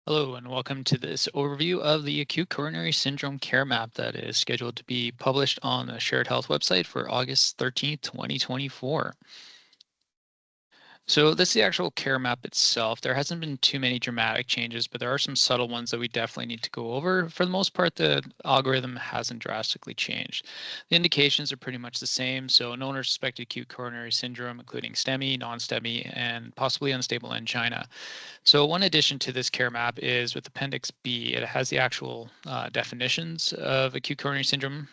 Hello, and welcome to this overview of the acute coronary syndrome care map that is scheduled to be published on the Shared Health website for August 13th, 2024. So this is the actual care map itself. There hasn't been too many dramatic changes, but there are some subtle ones that we definitely need to go over. For the most part, the algorithm hasn't drastically changed. The indications are pretty much the same. So known or suspected acute coronary syndrome, including STEMI, non-STEMI, and possibly unstable angina. So one addition to this care map is with Appendix B, it has the actual definitions of acute coronary syndrome.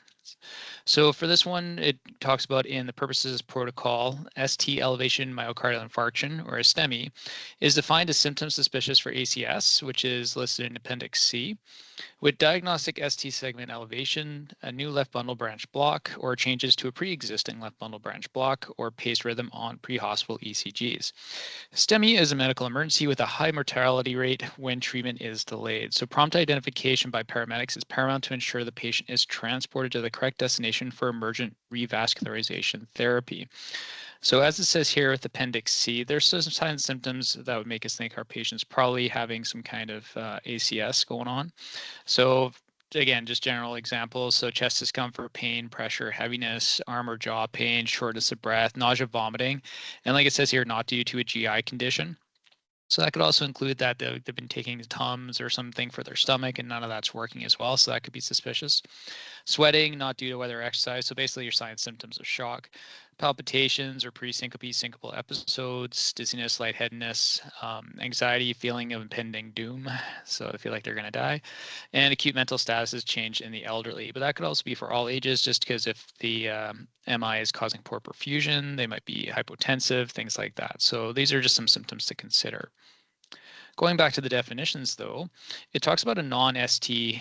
So for this one, it talks about in the purposes protocol, ST elevation myocardial infarction, or a STEMI, is defined as symptoms suspicious for ACS, which is listed in Appendix C. With diagnostic ST segment elevation, a new left bundle branch block, or changes to a pre-existing left bundle branch block, or pace rhythm on pre-hospital ECGs. STEMI is a medical emergency with a high mortality rate when treatment is delayed. So prompt identification by paramedics is paramount to ensure the patient is transported to the correct destination for emergent revascularization therapy. So as it says here with Appendix C, there's some signs and symptoms that would make us think our patient's probably having some kind of ACS going on. So again, just general examples. So chest discomfort, pain, pressure, heaviness, arm or jaw pain, shortness of breath, nausea, vomiting. And like it says here, not due to a GI condition. So that could also include that they've been taking Tums or something for their stomach and none of that's working as well. So that could be suspicious. Sweating, not due to weather or exercise. So basically your signs symptoms of shock. Palpitations or pre-syncope, syncopal episodes, dizziness, lightheadedness, anxiety, feeling of impending doom. So they feel like they're going to die. And acute mental status is changed in the elderly. But that could also be for all ages, just because if the MI is causing poor perfusion, they might be hypotensive, things like that. So these are just some symptoms to consider. Going back to the definitions, though, it talks about a non-ST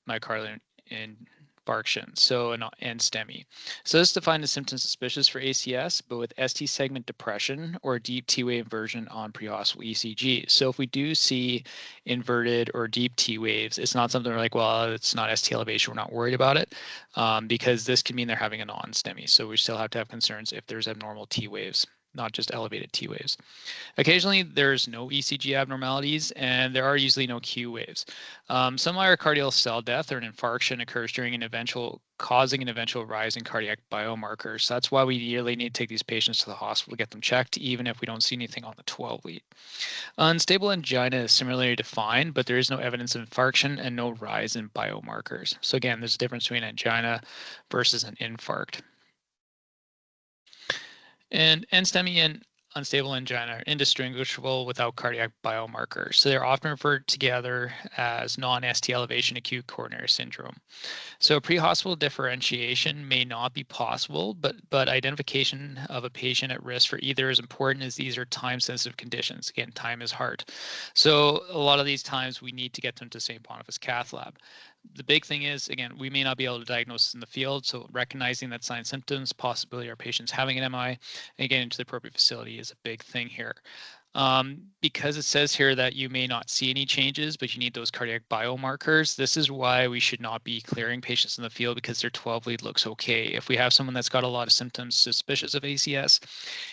myocardial infarction, so and STEMI. So this is defined as symptoms suspicious for ACS, but with ST segment depression or deep T-wave inversion on prehospital ECG. So if we do see inverted or deep T waves, it's not something we're like, well, it's not ST elevation, we're not worried about it, because this could mean they're having a non-STEMI. So we still have to have concerns if there's abnormal T waves, not just elevated T waves. Occasionally, there's no ECG abnormalities, and there are usually no Q waves. Some myocardial cell death or an infarction occurs during causing an eventual rise in cardiac biomarkers. That's why we yearly need to take these patients to the hospital to get them checked, even if we don't see anything on the 12 lead. Unstable angina is similarly defined, but there is no evidence of infarction and no rise in biomarkers. So again, there's a difference between angina versus an infarct. And NSTEMI and unstable angina are indistinguishable without cardiac biomarkers. So they're often referred together as non-ST elevation acute coronary syndrome. So pre-hospital differentiation may not be possible, but identification of a patient at risk for either is important as these are time-sensitive conditions. Again, time is hard. So a lot of these times we need to get them to St. Boniface Cath Lab. The big thing is, again, we may not be able to diagnose in the field, so recognizing that signs, symptoms, possibility our patient's having an MI, and getting to the appropriate facility is a big thing here. Because it says here that you may not see any changes, but you need those cardiac biomarkers. This is why we should not be clearing patients in the field because their 12 lead looks okay. If we have someone that's got a lot of symptoms suspicious of ACS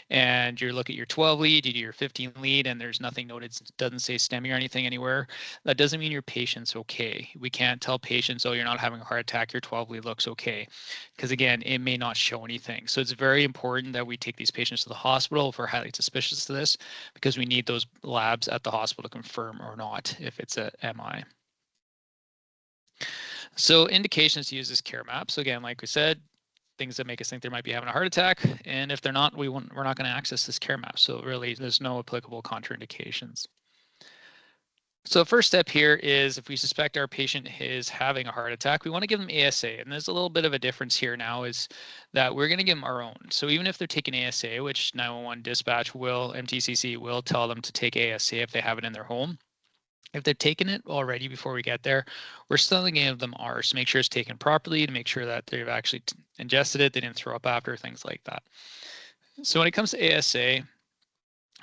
and you look at your 12 lead, you do your 15 lead and there's nothing noted, it doesn't say STEMI or anything anywhere, that doesn't mean your patient's okay. We can't tell patients, oh, you're not having a heart attack, your 12 lead looks okay. Because again, it may not show anything. So it's very important that we take these patients to the hospital if we're highly suspicious of this, because we need those labs at the hospital to confirm or not if it's a MI. So indications to use this care map. So again, like we said, things that make us think they might be having a heart attack. And if they're not, we're not going to access this care map. So really, there's no applicable contraindications. So the first step here is if we suspect our patient is having a heart attack, we want to give them ASA. And there's a little bit of a difference here now is that we're going to give them our own. So even if they're taking ASA, which 911 dispatch MTCC will tell them to take ASA if they have it in their home. If they've taken it already before we get there, we're still going to give them ours to make sure it's taken properly, to make sure that they've actually ingested it, they didn't throw up after, things like that. So when it comes to ASA,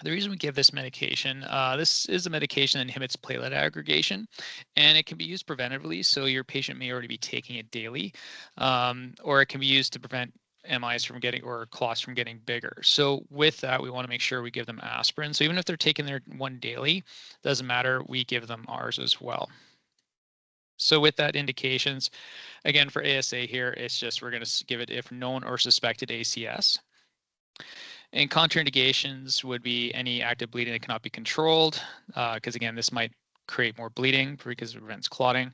the reason we give this medication, this is a medication that inhibits platelet aggregation, and it can be used preventively. So your patient may already be taking it daily, or it can be used to prevent MIs from getting, or clots from getting bigger. So with that, we want to make sure we give them aspirin. So even if they're taking their one daily, doesn't matter, we give them ours as well. So with that indications, again, for ASA here, it's just we're going to give it if known or suspected ACS. And contraindications would be any active bleeding that cannot be controlled, because again, this might create more bleeding because it prevents clotting.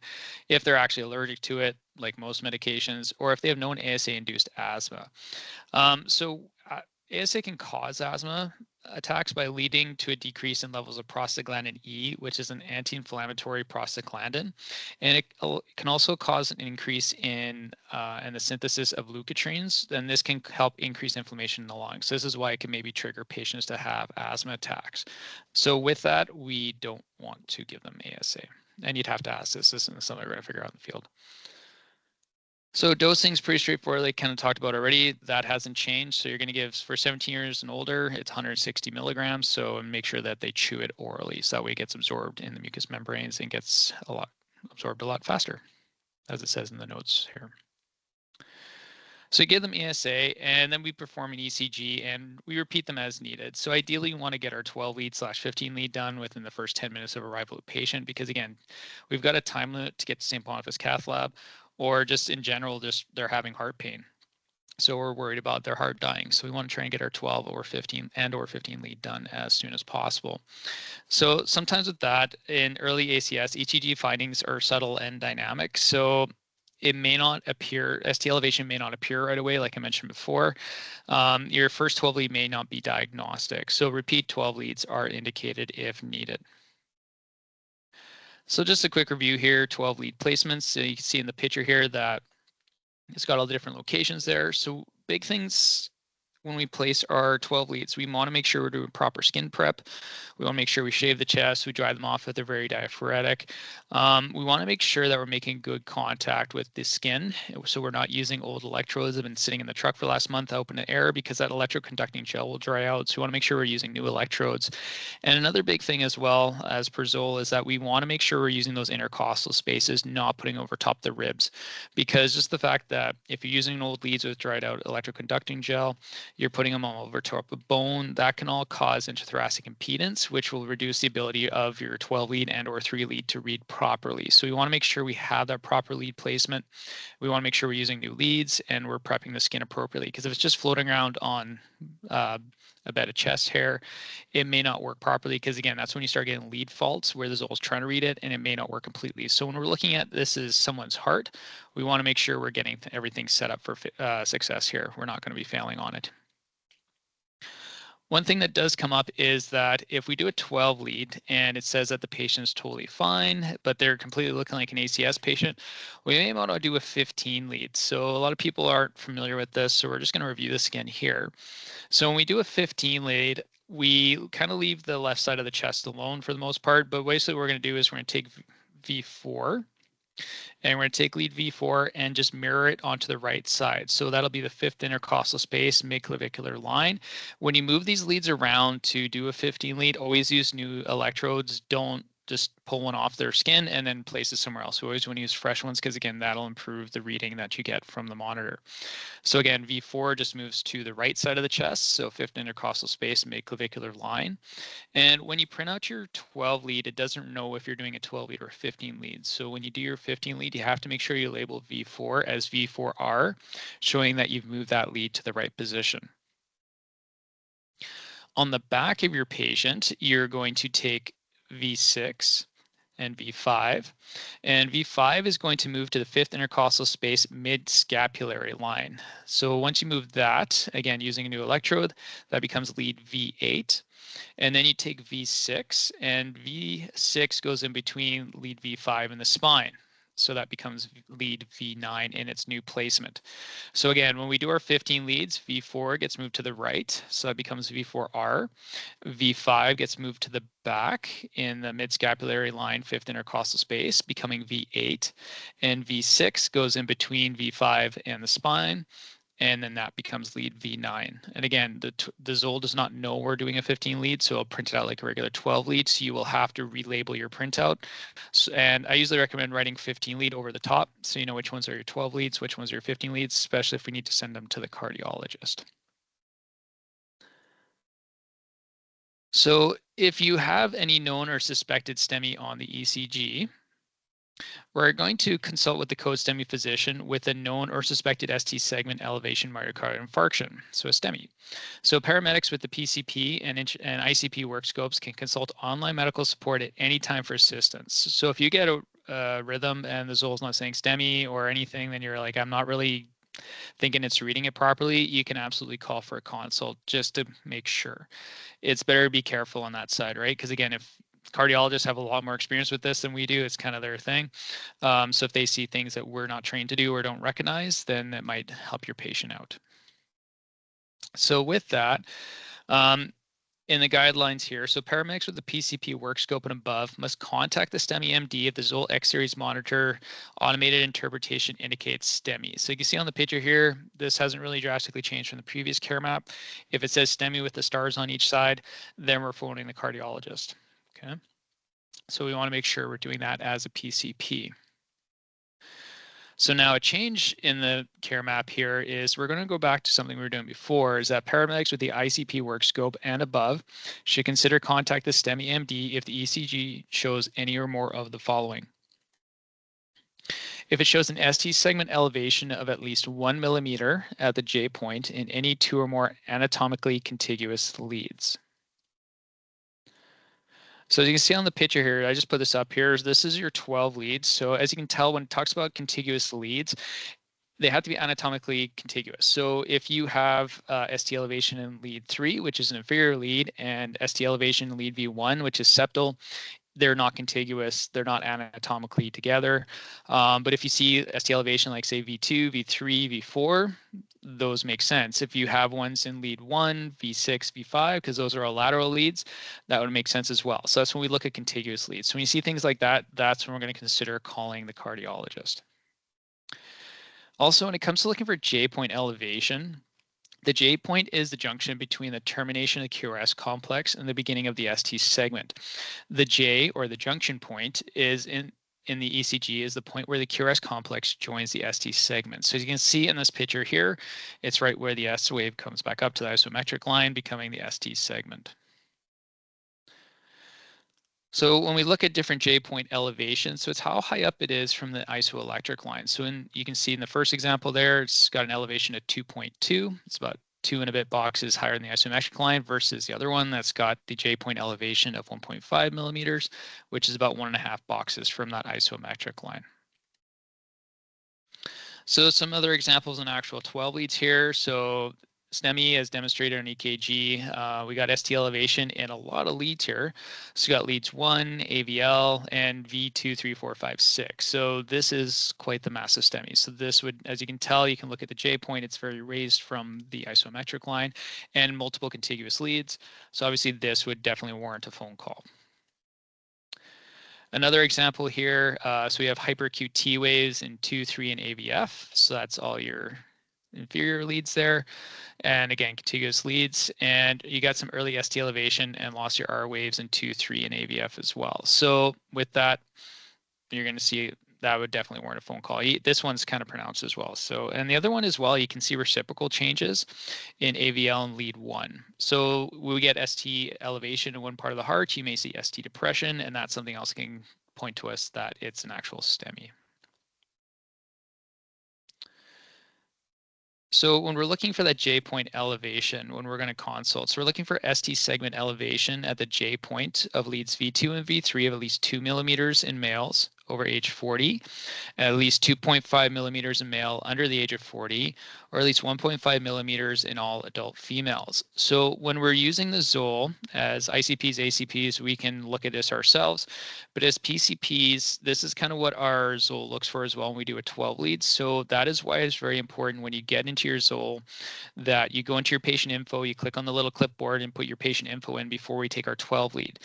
If they're actually allergic to it, like most medications, or if they have known ASA-induced asthma. ASA can cause asthma attacks by leading to a decrease in levels of prostaglandin E, which is an anti-inflammatory prostaglandin, and it can also cause an increase in the synthesis of leukotrienes. And this can help increase inflammation in the lungs. So this is why it can maybe trigger patients to have asthma attacks. So with that, we don't want to give them ASA. And you'd have to ask this. This isn't something we're going to figure out in the field. So dosing is pretty straightforward, like kind of talked about already. That hasn't changed. So you're going to give, for 17 years and older, it's 160 milligrams. So make sure that they chew it orally. So that way it gets absorbed in the mucous membranes and gets absorbed a lot faster, as it says in the notes here. So we give them ESA, and then we perform an ECG, and we repeat them as needed. So ideally, we want to get our 12 lead / 15 lead done within the first 10 minutes of arrival of the patient, because again, we've got a time limit to get to St. Boniface Cath Lab, or just in general, just they're having heart pain. So we're worried about their heart dying. So we want to try and get our 12 or 15 lead done as soon as possible. So sometimes with that, in early ACS, ECG findings are subtle and dynamic. So it may not appear, ST elevation may not appear right away, like I mentioned before. Your first 12 lead may not be diagnostic. So repeat 12 leads are indicated if needed. So just a quick review here, 12 lead placements. So you can see in the picture here that it's got all the different locations there. So big things when we place our 12 leads, we want to make sure we're doing proper skin prep. We want to make sure we shave the chest, we dry them off if they're very diaphoretic. We want to make sure that we're making good contact with the skin. So we're not using old electrodes that have been sitting in the truck for the last month open to air, because that electroconducting gel will dry out. So we want to make sure we're using new electrodes. And another big thing as well as per Zoll is that we want to make sure we're using those intercostal spaces, not putting over top the ribs, because just the fact that if you're using old leads with dried out electroconducting gel, you're putting them all over top of bone, that can all cause intrathoracic impedance, which will reduce the ability of your 12 lead and or 3 lead to read properly. So we want to make sure we have that proper lead placement. We want to make sure we're using new leads and we're prepping the skin appropriately, because if it's just floating around on a bed of chest hair, it may not work properly, because again, that's when you start getting lead faults where the Zoll's trying to read it and it may not work completely. So when we're looking at this as someone's heart, we want to make sure we're getting everything set up for success here. We're not going to be failing on it. One thing that does come up is that if we do a 12 lead and it says that the patient's totally fine, but they're completely looking like an ACS patient, we may want to do a 15 lead. So a lot of people aren't familiar with this, so we're just going to review this again here. So when we do a 15 lead, we kind of leave the left side of the chest alone for the most part, but basically what we're going to do is we're going to take V4, and we're going to take lead V4 and just mirror it onto the right side. So that'll be the 5th intercostal space, mid-clavicular line. When you move these leads around to do a 15 lead, always use new electrodes. Don't just pull one off their skin and then place it somewhere else. We always want to use fresh ones, because again, that'll improve the reading that you get from the monitor. So again, V4 just moves to the right side of the chest, so 5th intercostal space, mid-clavicular line. And when you print out your 12 lead, it doesn't know if you're doing a 12 lead or a 15 lead. So when you do your 15 lead, you have to make sure you label V4 as V4R, showing that you've moved that lead to the right position. On the back of your patient, you're going to take V6 and V5. And V5 is going to move to the 5th intercostal space, mid-scapulary line. So once you move that, again, using a new electrode, that becomes lead V8. And then you take V6, and V6 goes in between lead V5 and the spine. So that becomes lead V9 in its new placement. So again, when we do our 15 leads, V4 gets moved to the right, so that becomes V4R. V5 gets moved to the back in the mid-scapulary line, 5th intercostal space, becoming V8. And V6 goes in between V5 and the spine, and then that becomes lead V9. And again, the Zoll does not know we're doing a 15 lead, so it'll print it out like a regular 12 lead, so you will have to relabel your printout. So, and I usually recommend writing 15 lead over the top, so you know which ones are your 12 leads, which ones are your 15 leads, especially if we need to send them to the cardiologist. So if you have any known or suspected STEMI on the ECG, we're going to consult with the code STEMI physician with a known or suspected ST segment elevation myocardial infarction, so a STEMI. So paramedics with the PCP and ICP work scopes can consult online medical support at any time for assistance. So if you get a rhythm and the Zoll's not saying STEMI or anything, then you're like, I'm not really thinking it's reading it properly, you can absolutely call for a consult just to make sure. It's better to be careful on that side, right? Because again, if cardiologists have a lot more experience with this than we do, it's kind of their thing. So if they see things that we're not trained to do or don't recognize, then it might help your patient out. So with that, in the guidelines here, so paramedics with the PCP work scope and above must contact the STEMI MD if the Zoll X-Series monitor automated interpretation indicates STEMI. So you can see on the picture here, this hasn't really drastically changed from the previous care map. If it says STEMI with the stars on each side, then we're phoning the cardiologist. Okay, so we want to make sure we're doing that as a PCP. So now a change in the care map here is we're going to go back to something we were doing before, is that paramedics with the ICP work scope and above should consider contact the STEMI MD if the ECG shows any or more of the following. If it shows an ST segment elevation of at least 1 millimeter at the J point in any 2 or more anatomically contiguous leads. So as you can see on the picture here, I just put this up here. This is your 12 leads. So as you can tell, when it talks about contiguous leads, they have to be anatomically contiguous. So if you have ST elevation in lead 3, which is an inferior lead, and ST elevation in lead V1, which is septal, they're not contiguous. They're not anatomically together. But if you see ST elevation like say V2, V3, V4, those make sense. If you have ones in lead 1, V6, V5, because those are all lateral leads, that would make sense as well. So that's when we look at contiguous leads. So when you see things like that, that's when we're going to consider calling the cardiologist. Also, when it comes to looking for J point elevation, the J point is the junction between the termination of the QRS complex and the beginning of the ST segment. The J, or the junction point, is in the ECG is the point where the QRS complex joins the ST segment. So as you can see in this picture here, it's right where the S wave comes back up to the isometric line, becoming the ST segment. So when we look at different J point elevations, so it's how high up it is from the isoelectric line. So you can see in the first example there, it's got an elevation of 2.2. It's about 2 and a bit boxes higher than the isometric line versus the other one that's got the J point elevation of 1.5 millimeters, which is about 1.5 boxes from that isometric line. So some other examples in actual 12 leads here. So STEMI, as demonstrated on EKG, we got ST elevation in a lot of leads here. So we got leads 1, AVL, and V2, 3, 4, 5, 6. So this is quite the massive STEMI. So this would, as you can tell, you can look at the J point, it's very raised from the isometric line and multiple contiguous leads. So obviously this would definitely warrant a phone call. Another example here, so we have hyperacute T waves in 2, 3, and AVF. So that's all your inferior leads there. And again, contiguous leads. And you got some early ST elevation and lost your R waves in 2, 3, and AVF as well. So with that, you're going to see that would definitely warrant a phone call. This one's kind of pronounced as well. So, and the other one as well, you can see reciprocal changes in AVL and lead 1. So we get ST elevation in one part of the heart, you may see ST depression, and that's something else can point to us that it's an actual STEMI. So when we're looking for that J point elevation, when we're going to consult, so we're looking for ST segment elevation at the J point of leads V2 and V3 of at least 2 millimeters in males over age 40, at least 2.5 millimeters in male under the age of 40, or at least 1.5 millimeters in all adult females. So when we're using the Zoll as ICPs, ACPs, we can look at this ourselves, but as PCPs, this is kind of what our Zoll looks for as well when we do a 12 lead. So that is why it's very important when you get into your Zoll that you go into your patient info, you click on the little clipboard and put your patient info in before we take our 12 lead.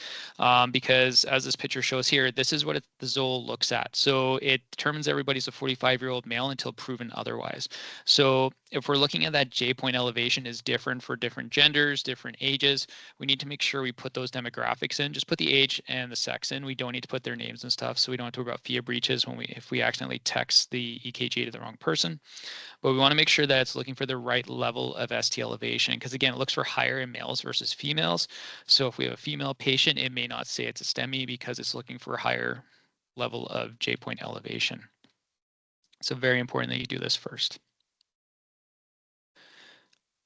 Because as this picture shows here, this is what the Zoll looks looks at. So it determines everybody's a 45-year-old male until proven otherwise. So if we're looking at that J point elevation is different for different genders, different ages, we need to make sure we put those demographics in. Just put the age and the sex in. We don't need to put their names and stuff, so we don't have to worry about FIA breaches if we accidentally text the EKG to the wrong person. But we want to make sure that it's looking for the right level of ST elevation, because again, it looks for higher in males versus females. So if we have a female patient, it may not say it's a STEMI because it's looking for a higher level of J point elevation. So very important that you do this first.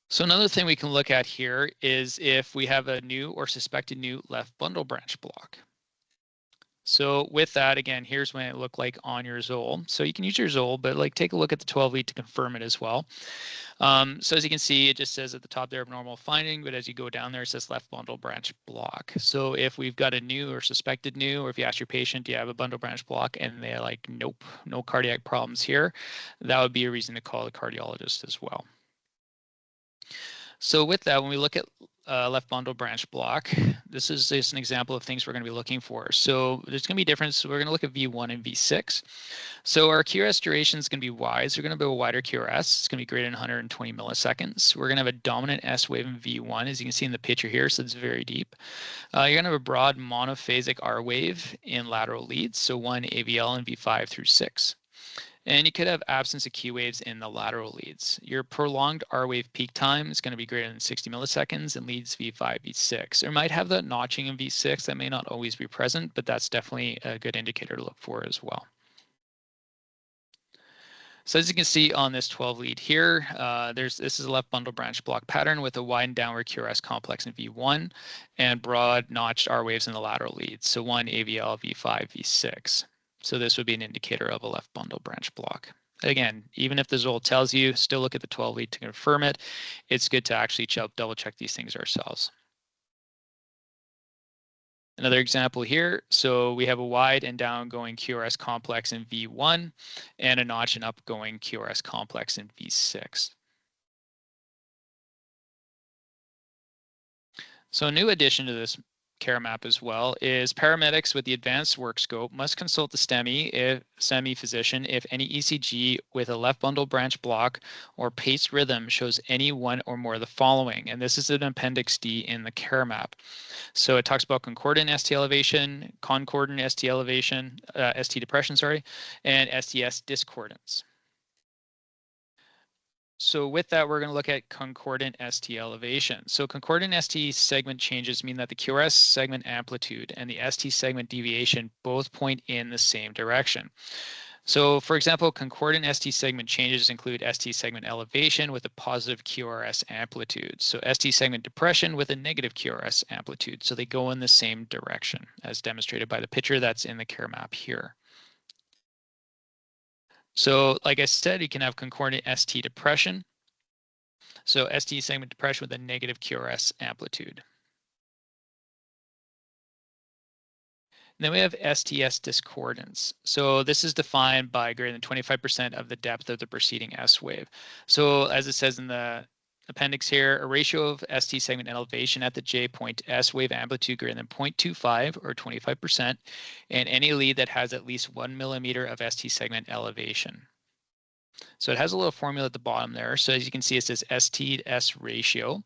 So another thing we can look at here is if we have a new or suspected new left bundle branch block. So with that, again, here's when it looked like on your Zoll. So you can use your Zoll, but like take a look at the 12 lead to confirm it as well. So as you can see, it just says at the top there, abnormal finding, but as you go down there, it says left bundle branch block. So if we've got a new or suspected new, or if you ask your patient, do you have a bundle branch block? And they're like, nope, no cardiac problems here. That would be a reason to call the cardiologist as well. So with that, when we look at left bundle branch block, this is just an example of things we're going to be looking for. So there's going to be difference. So we're going to look at V1 and V6. So our QRS duration is going to be wide. So we're going to have a wider QRS. It's going to be greater than 120 milliseconds. We're going to have a dominant S wave in V1, as you can see in the picture here. So it's very deep. You're going to have a broad monophasic R wave in lateral leads. So 1 AVL in V5 through 6. And you could have absence of Q waves in the lateral leads. Your prolonged R wave peak time is going to be greater than 60 milliseconds and leads V5, V6. Or might have that notching in V6 that may not always be present, but that's definitely a good indicator to look for as well. So as you can see on this 12 lead here, this is a left bundle branch block pattern with a wide downward QRS complex in V1 and broad notched R waves in the lateral leads. So 1 AVL, V5, V6. So this would be an indicator of a left bundle branch block. Again, even if the Zoll tells you, still look at the 12 lead to confirm it. It's good to actually double check these things ourselves. Another example here, so we have a wide and downgoing QRS complex in V1 and a notch and upgoing QRS complex in V6. So a new addition to this care map as well is paramedics with the advanced work scope must consult the STEMI physician if any ECG with a left bundle branch block or paced rhythm shows any one or more of the following. And this is an appendix D in the care map. So it talks about concordant ST elevation, concordant ST elevation, ST depression, sorry, and STS discordance. So with that, we're going to look at concordant ST elevation. So concordant ST segment changes mean that the QRS segment amplitude and the ST segment deviation both point in the same direction. So for example, concordant ST segment changes include ST segment elevation with a positive QRS amplitude. So ST segment depression with a negative QRS amplitude. So they go in the same direction as demonstrated by the picture that's in the care map here. So like I said, you can have concordant ST depression. So ST segment depression with a negative QRS amplitude. And then we have STS discordance. So this is defined by greater than 25% of the depth of the preceding S wave. So as it says in the appendix here, a ratio of ST segment elevation at the J point S wave amplitude greater than 0.25 or 25%, and any lead that has at least 1 millimeter of ST segment elevation. So it has a little formula at the bottom there. So as you can see, it says ST to S ratio.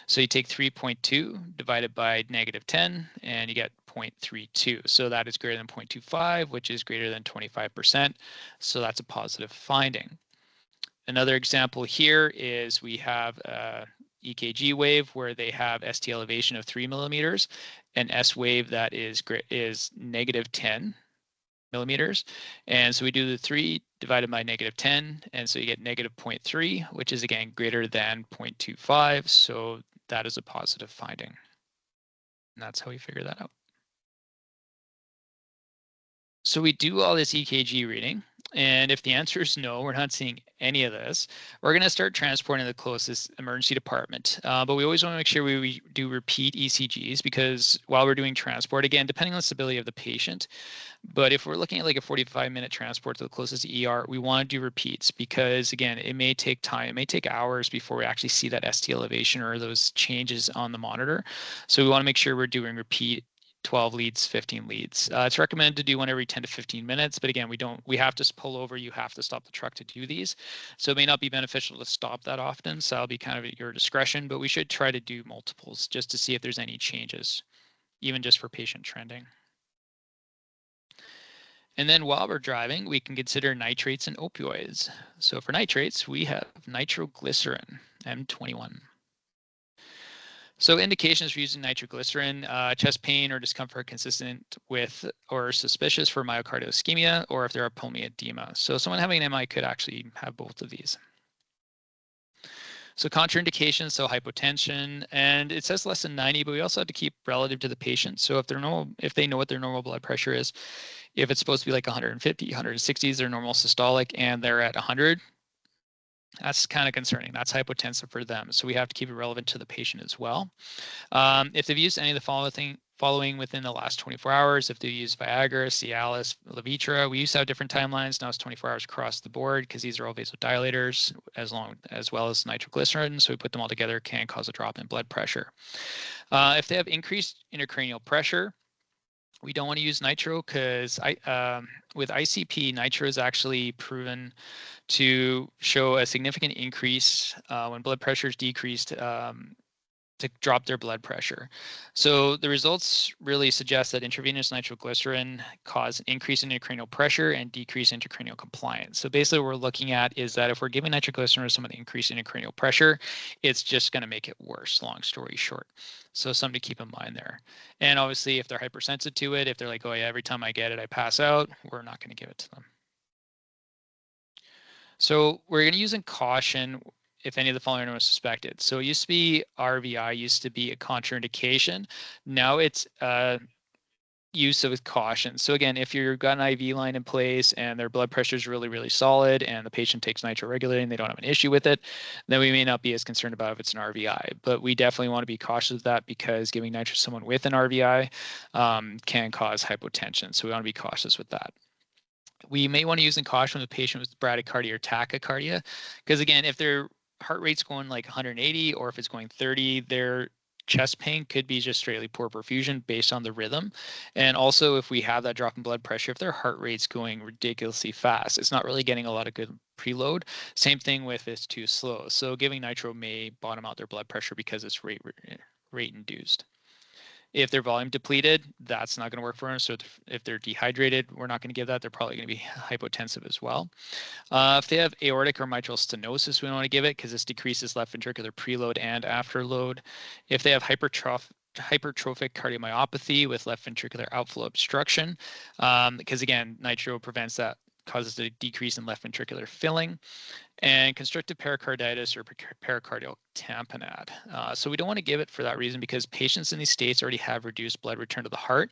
So you take 3.2 divided by -10, and you get 0.32. So that is greater than 0.25, which is greater than 25%. So that's a positive finding. Another example here is we have a EKG wave where they have ST elevation of 3 millimeters, and S wave that is -10 millimeters. And so we do the 3 divided by -10, and so you get -0.3, which is again greater than 0.25. So that is a positive finding. And that's how we figure that out. So we do all this EKG reading, and if the answer is no, we're not seeing any of this, we're going to start transporting to the closest emergency department. But we always want to make sure we do repeat ECGs, because while we're doing transport, again, depending on the stability of the patient, but if we're looking at like a 45-minute transport to the closest ER, we want to do repeats, because again, it may take time, it may take hours before we actually see that ST elevation or those changes on the monitor. So we want to make sure we're doing repeat 12 leads, 15 leads. It's recommended to do one every 10 to 15 minutes, but again, we have to pull over, you have to stop the truck to do these. So it may not be beneficial to stop that often, so that'll be kind of at your discretion, but we should try to do multiples just to see if there's any changes, even just for patient trending. And then while we're driving, we can consider nitrates and opioids. So for nitrates, we have nitroglycerin, M21. So indications for using nitroglycerin, chest pain or discomfort consistent with or suspicious for myocardial ischemia, or if there are pulmonary edema. So someone having an MI could actually have both of these. So contraindications, so hypotension, and it says less than 90, but we also have to keep relative to the patient. So if they know what their normal blood pressure is, if it's supposed to be like 150, 160 is their normal systolic, and they're at 100, that's kind of concerning. That's hypotensive for them. So we have to keep it relevant to the patient as well. If they've used any of the following within the last 24 hours, if they've used Viagra, Cialis, Levitra, we used to have different timelines. Now it's 24 hours across the board because these are all vasodilators as well as nitroglycerin. So we put them all together, can cause a drop in blood pressure. If they have increased intracranial pressure, we don't want to use nitro because with ICP, nitro is actually proven to show a significant increase when blood pressure is decreased to drop their blood pressure. So the results really suggest that intravenous nitroglycerin cause an increase in intracranial pressure and decrease intracranial compliance. So basically what we're looking at is that if we're giving nitroglycerin with some of the increase in intracranial pressure, it's just going to make it worse, long story short. So something to keep in mind there. And obviously if they're hypersensitive to it, if they're like, oh yeah, every time I get it, I pass out, we're not going to give it to them. So we're going to use in caution if any of the following are suspected. So it used to be RVI used to be a contraindication. Now it's use with caution. So again, if you've got an IV line in place and their blood pressure is really, really solid and the patient takes nitro regularly and they don't have an issue with it, then we may not be as concerned about if it's an RVI. But we definitely want to be cautious of that because giving nitro to someone with an RVI can cause hypotension. So we want to be cautious with that. We may want to use in caution with a patient with bradycardia or tachycardia, because again, if their heart rate's going like 180 or if it's going 30, their chest pain could be just straightly poor perfusion based on the rhythm. And also if we have that drop in blood pressure, if their heart rate's going ridiculously fast, it's not really getting a lot of good preload. Same thing with it's too slow. So giving nitro may bottom out their blood pressure because it's rate induced. If they're volume depleted, that's not going to work for them. So if they're dehydrated, we're not going to give that. They're probably going to be hypotensive as well. If they have aortic or mitral stenosis, we don't want to give it because this decreases left ventricular preload and afterload. If they have hypertrophic cardiomyopathy with left ventricular outflow obstruction, because again, nitro prevents that, causes a decrease in left ventricular filling, and constrictive pericarditis or pericardial tamponade. So we don't want to give it for that reason because patients in these states already have reduced blood return to the heart,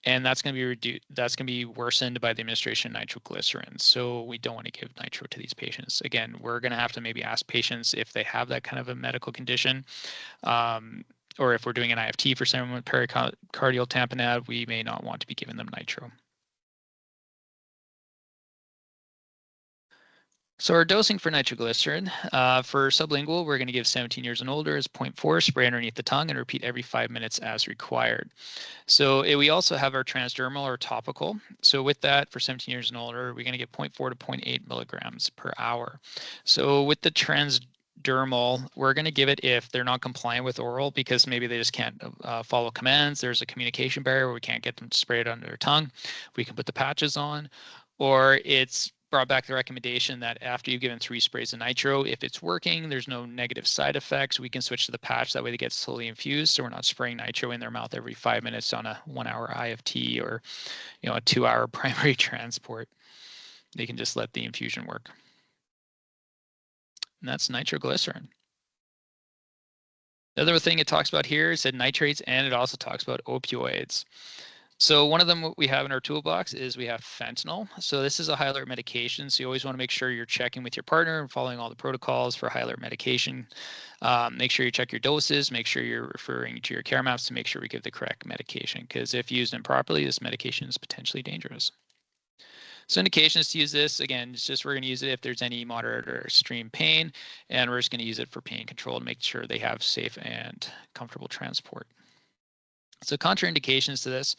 and that's going to be worsened by the administration of nitroglycerin. So we don't want to give nitro to these patients. Again, we're going to have to maybe ask patients if they have that kind of a medical condition. Or if we're doing an IFT for someone with pericardial tamponade, we may not want to be giving them nitro. So our dosing for nitroglycerin, for sublingual, we're going to give 17 years and older as 0.4, spray underneath the tongue, and repeat every 5 minutes as required. So we also have our transdermal or topical. So with that, for 17 years and older, we're going to get 0.4 to 0.8 milligrams per hour. So with the transdermal, we're going to give it if they're not compliant with oral because maybe they just can't follow commands. There's a communication barrier where we can't get them to spray it under their tongue. We can put the patches on, or it's brought back the recommendation that after you've given 3 sprays of nitro, if it's working, there's no negative side effects, we can switch to the patch. That way they get slowly infused, so we're not spraying nitro in their mouth every 5 minutes on a 1-hour IFT or a 2-hour primary transport. They can just let the infusion work. And that's nitroglycerin. The other thing it talks about here is that nitrates, and it also talks about opioids. So one of them what we have in our toolbox is we have fentanyl. So this is a high alert medication. So you always want to make sure you're checking with your partner and following all the protocols for high alert medication. Make sure you check your doses, make sure you're referring to your care maps to make sure we give the correct medication, because if used improperly, this medication is potentially dangerous. So indications to use this, again, it's just we're going to use it if there's any moderate or extreme pain, and we're just going to use it for pain control to make sure they have safe and comfortable transport. So contraindications to this.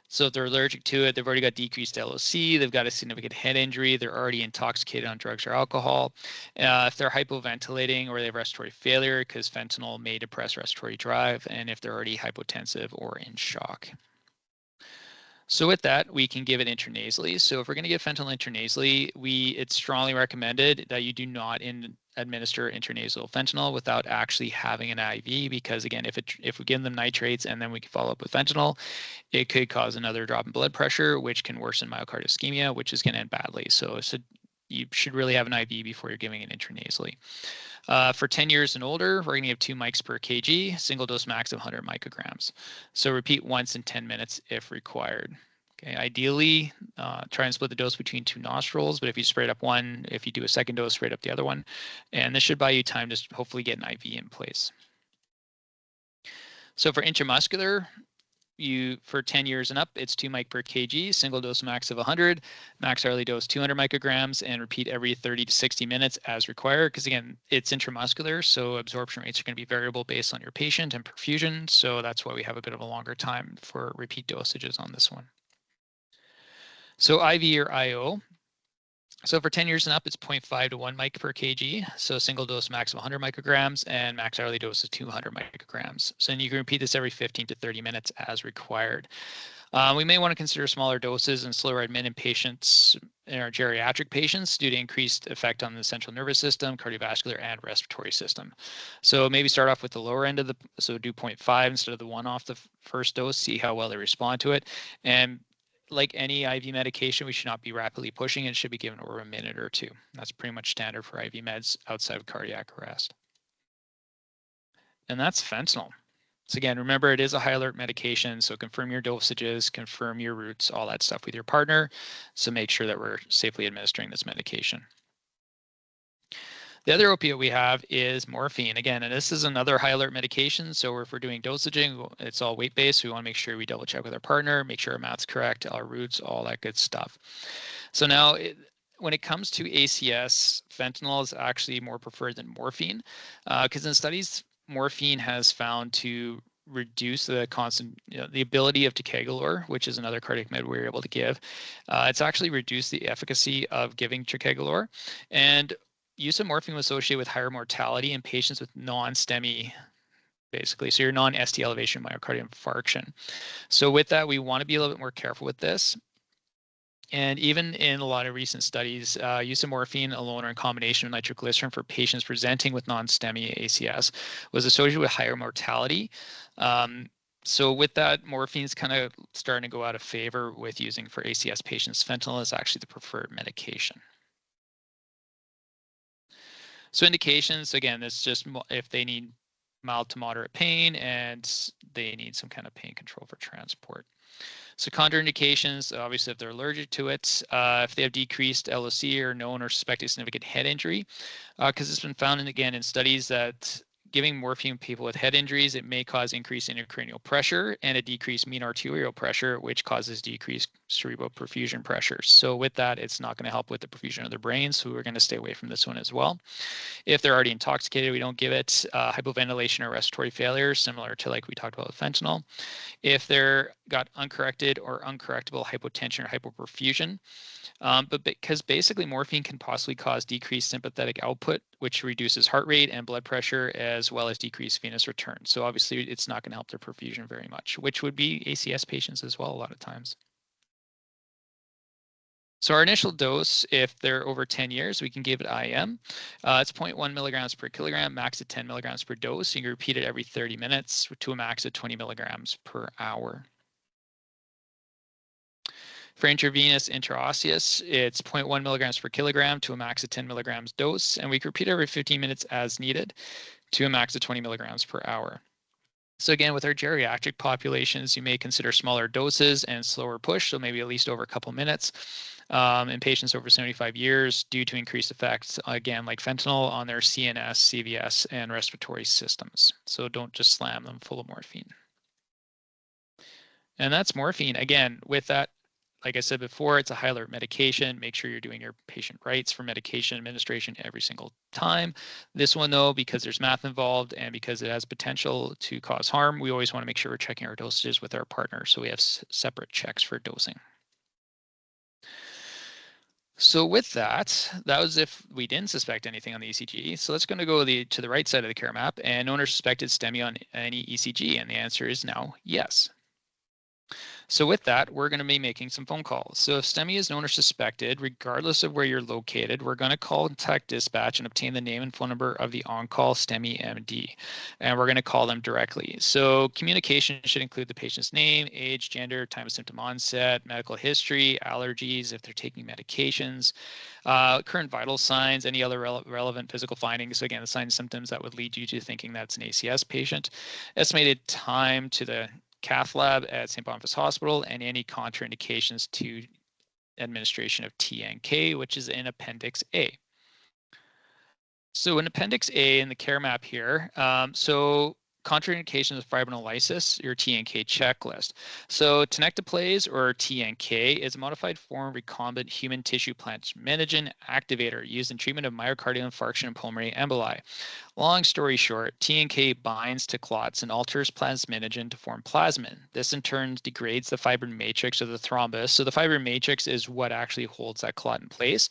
So if they're allergic to it, they've already got decreased LOC, they've got a significant head injury, they're already intoxicated on drugs or alcohol. If they're hypoventilating or they have respiratory failure, because fentanyl may depress respiratory drive, and if they're already hypotensive or in shock. So with that, we can give it intranasally. So if we're going to give fentanyl intranasally, it's strongly recommended that you do not administer intranasal fentanyl without actually having an IV, because again, if we give them nitrates and then we can follow up with fentanyl, it could cause another drop in blood pressure, which can worsen myocardial ischemia, which is going to end badly. So you should really have an IV before you're giving it intranasally. For 10 years and older, we're going to give 2 mics per kg, single dose max of 100 micrograms. So repeat once in 10 minutes if required. Okay, ideally, try and split the dose between 2 nostrils, but if you spray it up one, if you do a second dose, spray it up the other one. And this should buy you time to hopefully get an IV in place. So for intramuscular, for 10 years and up, it's 2 mic per kg, single dose max of 100, max hourly dose 200 micrograms, and repeat every 30 to 60 minutes as required. Because again, it's intramuscular, so absorption rates are going to be variable based on your patient and perfusion. So that's why we have a bit of a longer time for repeat dosages on this one. So IV or IO. So for 10 years and up, it's 0.5 to 1 mic per kg. So single dose max of 100 micrograms and max hourly dose is 200 micrograms. So then you can repeat this every 15 to 30 minutes as required. We may want to consider smaller doses and slower admin in patients, in our geriatric patients, due to increased effect on the central nervous system, cardiovascular, and respiratory system. So maybe start off with the lower end of so do 0.5 instead of the 1 off the first dose, see how well they respond to it. And like any IV medication, we should not be rapidly pushing it. It should be given over a minute or two. That's pretty much standard for IV meds outside of cardiac arrest. And that's fentanyl. So again, remember, it is a high alert medication, so confirm your dosages, confirm your routes, all that stuff with your partner. So make sure that we're safely administering this medication. The other opiate we have is morphine. Again, and this is another high alert medication. So if we're doing dosaging, it's all weight based. We want to make sure we double check with our partner, make sure our math's correct, our routes, all that good stuff. So now, when it comes to ACS, fentanyl is actually more preferred than morphine, because in studies, morphine has found to reduce the the ability of ticagrelor, which is another cardiac med we were able to give. It's actually reduced the efficacy of giving ticagrelor, and use of morphine was associated with higher mortality in patients with non-STEMI, basically. So your non-ST elevation myocardial infarction. So with that, we want to be a little bit more careful with this. And even in a lot of recent studies, use of morphine alone or in combination with nitroglycerin for patients presenting with non-STEMI ACS was associated with higher mortality. So with that, morphine is kind of starting to go out of favor with using for ACS patients. Fentanyl is actually the preferred medication. So indications, again, it's just if they need mild to moderate pain and they need some kind of pain control for transport. So contraindications, obviously, if they're allergic to it, if they have decreased LOC or known or suspected significant head injury, because it's been found, again, in studies that giving morphine to people with head injuries, it may cause increased intracranial pressure and a decreased mean arterial pressure, which causes decreased cerebral perfusion pressure. So with that, it's not going to help with the perfusion of their brains, so we're going to stay away from this one as well. If they're already intoxicated, we don't give it. Hypoventilation or respiratory failure, similar to like we talked about with fentanyl. If they're got uncorrected or uncorrectable hypotension or hypoperfusion, but because basically morphine can possibly cause decreased sympathetic output, which reduces heart rate and blood pressure, as well as decreased venous return. So obviously it's not going to help their perfusion very much, which would be ACS patients as well a lot of times. So our initial dose, if they're over 10 years, we can give it IM. It's 0.1 milligrams per kilogram, max at 10 milligrams per dose. You can repeat it every 30 minutes to a max of 20 milligrams per hour. For intravenous intraosseous, it's 0.1 milligrams per kilogram to a max of 10 milligrams dose, and we can repeat every 15 minutes as needed to a max of 20 milligrams per hour. So again, with our geriatric populations, you may consider smaller doses and slower push, so maybe at least over a couple minutes. In patients over 75 years due to increased effects, again, like fentanyl on their CNS, CVS, and respiratory systems. So don't just slam them full of morphine. And that's morphine. Again, with that, like I said before, it's a high alert medication. Make sure you're doing your patient rights for medication administration every single time. This one, though, because there's math involved and because it has potential to cause harm, we always want to make sure we're checking our dosages with our partner. So we have separate checks for dosing. So with that, that was if we didn't suspect anything on the ECG. So let's going to go to the right side of the care map and owner suspected STEMI on any ECG. And the answer is now yes. So with that, we're going to be making some phone calls. So if STEMI is known or suspected, regardless of where you're located, we're going to contact dispatch and obtain the name and phone number of the on-call STEMI MD, and we're going to call them directly. So communication should include the patient's name, age, gender, time of symptom onset, medical history, allergies, if they're taking medications, current vital signs, any other relevant physical findings. So again, the signs and symptoms that would lead you to thinking that's an ACS patient. Estimated time to the cath lab at St. Boniface Hospital, and any contraindications to administration of TNK, which is in Appendix A. So in Appendix A in the care map here, contraindications of fibrinolysis, your TNK checklist. So tenecteplase, or TNK, is a modified form of recombinant human tissue plasminogen activator used in treatment of myocardial infarction and pulmonary emboli. Long story short, TNK binds to clots and alters plasminogen to form plasmin. This in turn degrades the fibrin matrix of the thrombus. So the fibrin matrix is what actually holds that clot in place.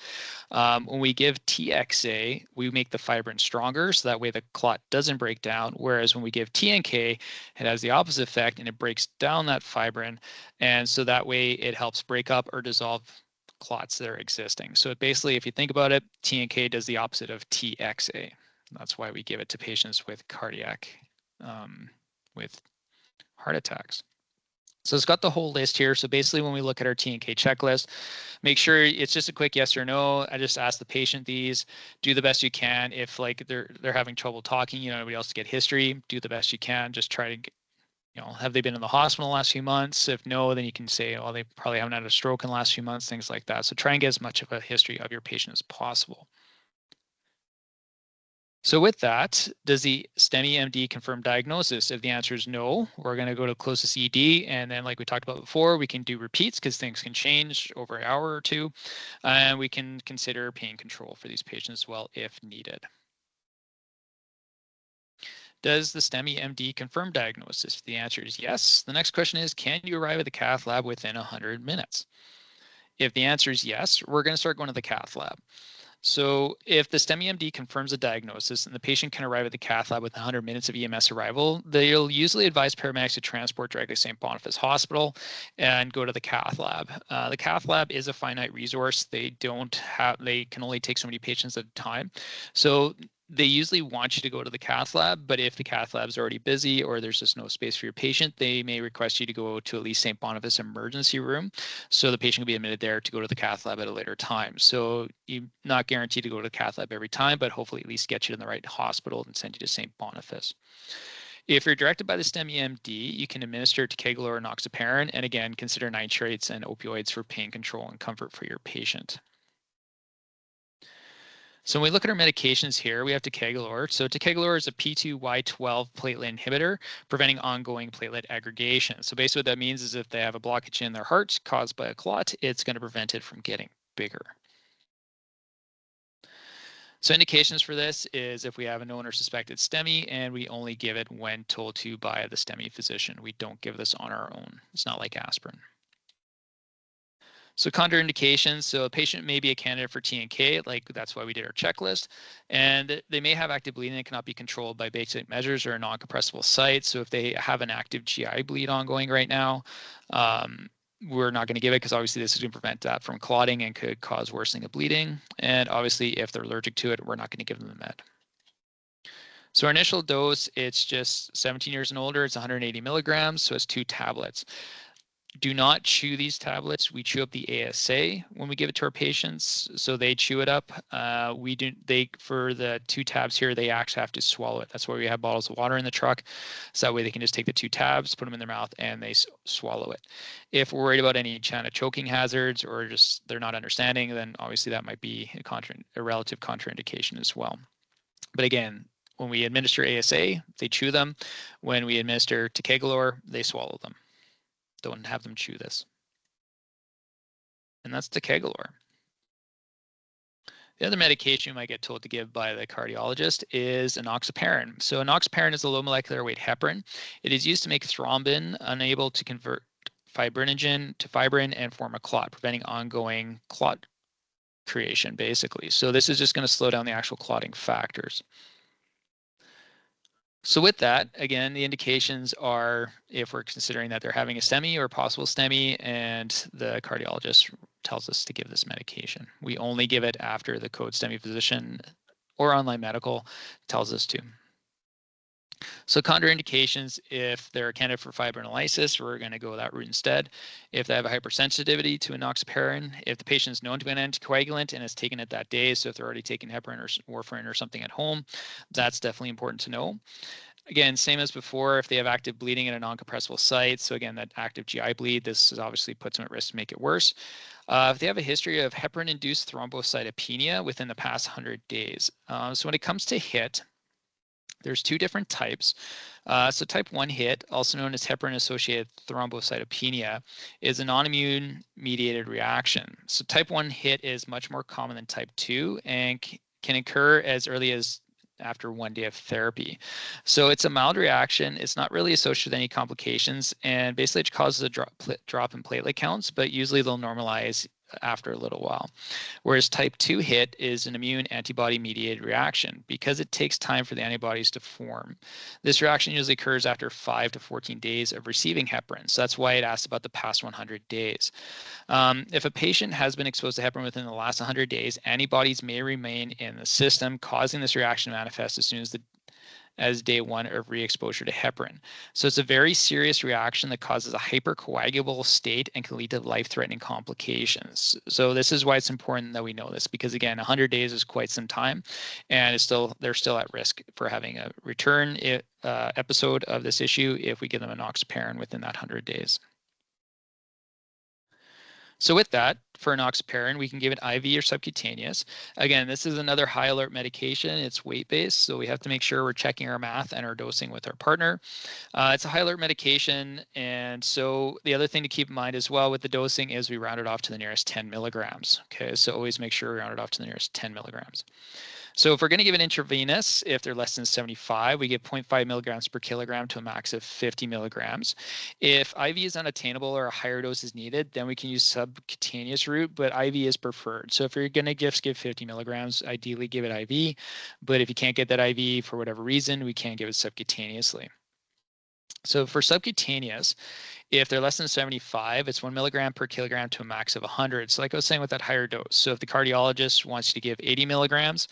When we give TXA, we make the fibrin stronger, so that way the clot doesn't break down. Whereas when we give TNK, it has the opposite effect and it breaks down that fibrin. And so that way it helps break up or dissolve clots that are existing. So basically, if you think about it, TNK does the opposite of TXA. That's why we give it to patients with with heart attacks. So it's got the whole list here. So basically, when we look at our TNK checklist, make sure it's just a quick yes or no. I just ask the patient these. Do the best you can. If like they're having trouble talking, nobody else to get history, do the best you can. Just try to get, have they been in the hospital the last few months? If no, then you can say, oh, they probably haven't had a stroke in the last few months, things like that. So try and get as much of a history of your patient as possible. So with that, does the STEMI MD confirm diagnosis? If the answer is no, we're going to go to closest ED. And then like we talked about before, we can do repeats because things can change over an hour or two. And we can consider pain control for these patients as well if needed. Does the STEMI MD confirm diagnosis? The answer is yes. The next question is, can you arrive at the cath lab within 100 minutes? If the answer is yes, we're going to start going to the cath lab. So if the STEMI MD confirms a diagnosis and the patient can arrive at the cath lab with 100 minutes of EMS arrival, they'll usually advise paramedics to transport directly to St. Boniface Hospital and go to the cath lab. The cath lab is a finite resource. They can only take so many patients at a time. So they usually want you to go to the cath lab, but if the cath lab is already busy or there's just no space for your patient, they may request you to go to at least St. Boniface emergency room. So the patient can be admitted there to go to the cath lab at a later time. So you're not guaranteed to go to the cath lab every time, but hopefully at least get you to the right hospital and send you to St. Boniface. If you're directed by the STEMI MD, you can administer ticagrelor or enoxaparin, and again, consider nitrates and opioids for pain control and comfort for your patient. So when we look at our medications here, we have ticagrelor. So ticagrelor is a P2Y12 platelet inhibitor, preventing ongoing platelet aggregation. So basically what that means is if they have a blockage in their heart caused by a clot, it's going to prevent it from getting bigger. So indications for this is if we have a known or suspected STEMI, and we only give it when told to by the STEMI physician. We don't give this on our own. It's not like aspirin. So contraindications, so a patient may be a candidate for TNK, like that's why we did our checklist, and they may have active bleeding that cannot be controlled by basic measures or a non-compressible site. So if they have an active GI bleed ongoing right now, we're not going to give it because obviously this is going to prevent that from clotting and could cause worsening of bleeding. And obviously if they're allergic to it, we're not going to give them the med. So our initial dose, it's just 17 years and older, it's 180 milligrams, so it's 2 tablets. Do not chew these tablets. We chew up the ASA when we give it to our patients, so they chew it up. For the 2 tabs here, they actually have to swallow it. That's why we have bottles of water in the truck, so that way they can just take the 2 tabs, put them in their mouth, and they swallow it. If we're worried about any kind of choking hazards or just they're not understanding, then obviously that might be a relative contraindication as well. But again, when we administer ASA, they chew them. When we administer ticagrelor, they swallow them. Don't have them chew this. and that's ticagrelor. The other medication you might get told to give by the cardiologist is enoxaparin. So enoxaparin is a low molecular weight heparin. It is used to make thrombin unable to convert fibrinogen to fibrin and form a clot, preventing ongoing clot creation, basically. So this is just going to slow down the actual clotting factors. So with that, again, the indications are if we're considering that they're having a STEMI or possible STEMI, and the cardiologist tells us to give this medication. We only give it after the code STEMI physician or online medical tells us to. So contraindications, if they're a candidate for fibrinolysis, we're going to go that route instead. If they have a hypersensitivity to enoxaparin, if the patient is known to be an anticoagulant and has taken it that day, so if they're already taking heparin or warfarin or something at home, that's definitely important to know. Again, same as before, if they have active bleeding at a non-compressible site, so again, that active GI bleed, this is obviously puts them at risk to make it worse. If they have a history of heparin-induced thrombocytopenia within the past 100 days. So when it comes to HIT, there's two different types. So type 1 HIT, also known as heparin-associated thrombocytopenia, is a non-immune mediated reaction. So type 1 HIT is much more common than type 2 and can occur as early as after 1 day of therapy. So it's a mild reaction. It's not really associated with any complications, and basically it causes a drop in platelet counts, but usually they'll normalize after a little while. Whereas type 2 HIT is an immune antibody mediated reaction because it takes time for the antibodies to form. This reaction usually occurs after 5 to 14 days of receiving heparin. So that's why it asks about the past 100 days. If a patient has been exposed to heparin within the last 100 days, antibodies may remain in the system, causing this reaction to manifest as soon as day 1 of re-exposure to heparin. So it's a very serious reaction that causes a hypercoagulable state and can lead to life-threatening complications. So this is why it's important that we know this, because again, 100 days is quite some time, and they're still at risk for having a return episode of this issue if we give them enoxaparin within that 100 days. So with that, for enoxaparin, we can give it IV or subcutaneous. Again, this is another high alert medication. It's weight-based, so we have to make sure we're checking our math and our dosing with our partner. It's a high alert medication, and so the other thing to keep in mind as well with the dosing is we round it off to the nearest 10 milligrams. Okay, so always make sure we round it off to the nearest 10 milligrams. So if we're going to give it intravenous, if they're less than 75, we give 0.5 milligrams per kilogram to a max of 50 milligrams. If IV is unattainable or a higher dose is needed, then we can use subcutaneous route, but IV is preferred. So if you're going to give 50 milligrams, ideally give it IV. But if you can't get that IV for whatever reason, we can give it subcutaneously. So for subcutaneous, if they're less than 75, it's 1 milligram per kilogram to a max of 100. So like I was saying with that higher dose. So if the cardiologist wants you to give 80 milligrams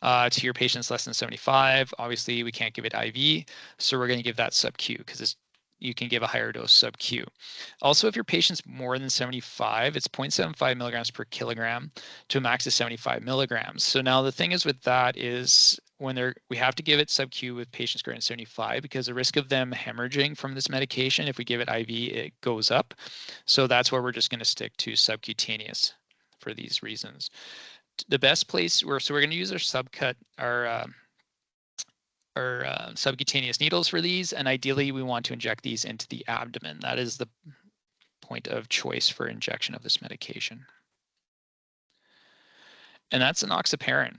to your patients less than 75, obviously we can't give it IV. So we're going to give that sub-Q because you can give a higher dose sub-Q. Also, if your patient's more than 75, it's 0.75 milligrams per kilogram to a max of 75 milligrams. So now the thing is with that is we have to give it sub-Q with patients greater than 75 because the risk of them hemorrhaging from this medication, if we give it IV, it goes up. So that's where we're just going to stick to subcutaneous for these reasons. The best place so we're going to use our subcutaneous needles for these, and ideally we want to inject these into the abdomen. That is the point of choice for injection of this medication. And that's enoxaparin.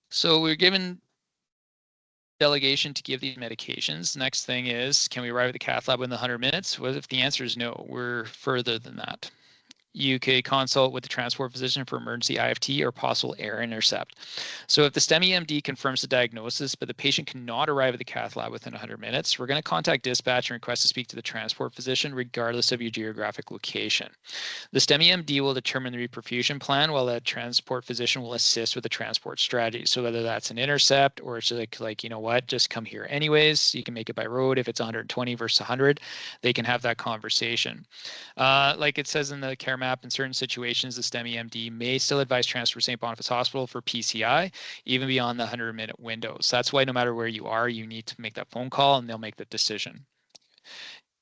So we're given delegation to give these medications. Next thing is, can we arrive at the cath lab within 100 minutes? What if the answer is no? We're further than that. You could consult with the transport physician for emergency IFT or possible air intercept. So if the STEMI MD confirms the diagnosis, but the patient cannot arrive at the cath lab within 100 minutes, we're going to contact dispatch and request to speak to the transport physician regardless of your geographic location. The STEMI MD will determine the reperfusion plan while the transport physician will assist with the transport strategy. So whether that's an intercept or it's like you know what, just come here anyways. You can make it by road. If it's 120 versus 100, they can have that conversation. Like it says in the care map, in certain situations, the STEMI MD may still advise transfer to St. Boniface Hospital for PCI, even beyond the 100-minute window. So that's why no matter where you are, you need to make that phone call and they'll make the decision.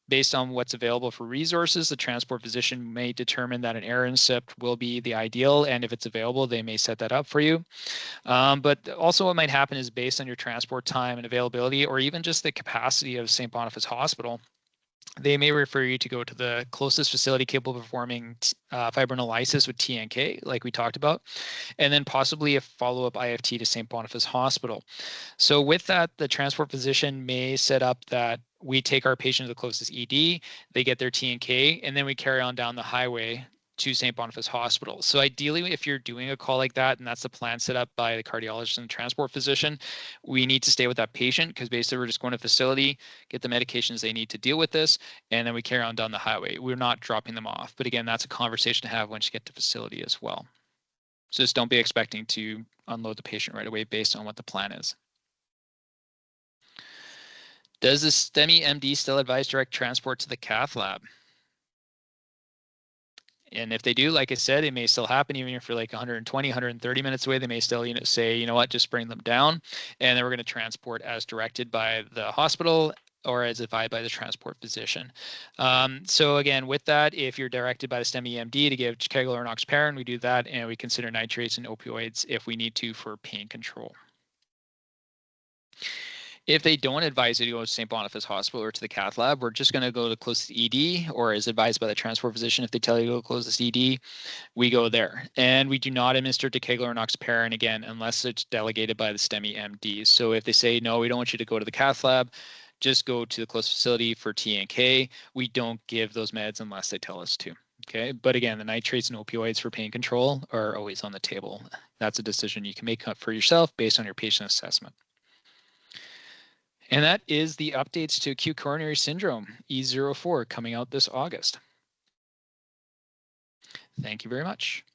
Based on what's available for resources, the transport physician may determine that an air intercept will be the ideal, and if it's available, they may set that up for you. But also what might happen is based on your transport time and availability, or even just the capacity of St. Boniface Hospital, They may refer you to go to the closest facility capable of performing fibrinolysis with TNK, like we talked about, and then possibly a follow-up IFT to St. Boniface Hospital. So with that, the transport physician may set up that we take our patient to the closest ED, they get their TNK, and then we carry on down the highway to St. Boniface Hospital. So ideally, if you're doing a call like that, and that's the plan set up by the cardiologist and the transport physician, we need to stay with that patient because basically we're just going to facility, get the medications they need to deal with this, and then we carry on down the highway. We're not dropping them off. But again, that's a conversation to have once you get to facility as well. So just don't be expecting to unload the patient right away based on what the plan is. Does the STEMI MD still advise direct transport to the cath lab? And if they do, like I said, it may still happen even if you're like 120, 130 minutes away. They may still, say, you know what, just bring them down, and then we're going to transport as directed by the hospital or as advised by the transport physician. So again, with that, if you're directed by the STEMI MD to give Kegel or enoxaparin, we do that, and we consider nitrates and opioids if we need to for pain control. If they don't advise you to go to St. Boniface Hospital or to the cath lab, we're just going to go to the closest ED, or as advised by the transport physician. If they tell you to go to the closest ED, we go there. And we do not administer Decaglar or enoxaparin, again, unless it's delegated by the STEMI MDs. So if they say, no, we don't want you to go to the cath lab, just go to the closest facility for TNK. We don't give those meds unless they tell us to. Okay, but again, the nitrates and opioids for pain control are always on the table. That's a decision you can make for yourself based on your patient assessment. And that is the updates to acute coronary syndrome, E04, coming out this August. Thank you very much.